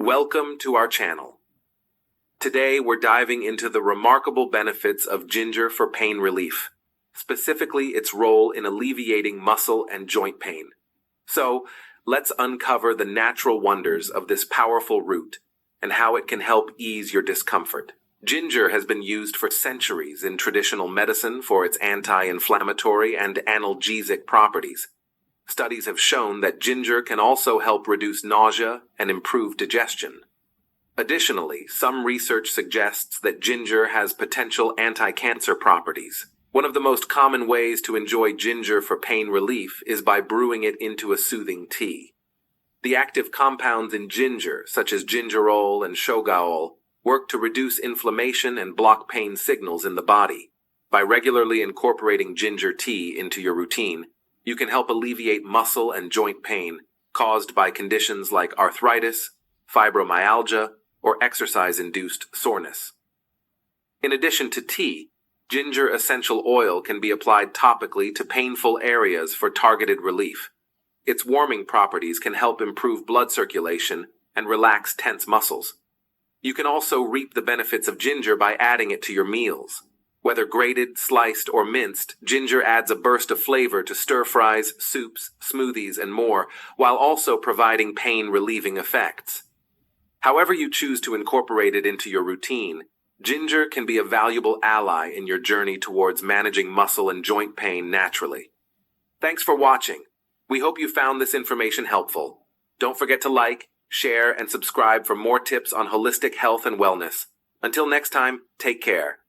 Welcome to our channel. Today we're diving into the remarkable benefits of ginger for pain relief, specifically its role in alleviating muscle and joint pain. So, let's uncover the natural wonders of this powerful root and how it can help ease your discomfort. Ginger has been used for centuries in traditional medicine for its anti-inflammatory and analgesic properties. Studies have shown that ginger can also help reduce nausea and improve digestion. Additionally, some research suggests that ginger has potential anti-cancer properties. One of the most common ways to enjoy ginger for pain relief is by brewing it into a soothing tea. The active compounds in ginger, such as Gingerol and Shogaol, work to reduce inflammation and block pain signals in the body. By regularly incorporating ginger tea into your routine, you can help alleviate muscle and joint pain caused by conditions like arthritis, fibromyalgia, or exercise-induced soreness. In addition to tea, ginger essential oil can be applied topically to painful areas for targeted relief. Its warming properties can help improve blood circulation and relax tense muscles. You can also reap the benefits of ginger by adding it to your meals. Whether grated, sliced, or minced, ginger adds a burst of flavor to stir-fries, soups, smoothies, and more, while also providing pain-relieving effects. However you choose to incorporate it into your routine, ginger can be a valuable ally in your journey towards managing muscle and joint pain naturally. Thanks for watching. We hope you found this information helpful. Don't forget to like, share, and subscribe for more tips on holistic health and wellness. Until next time, take care.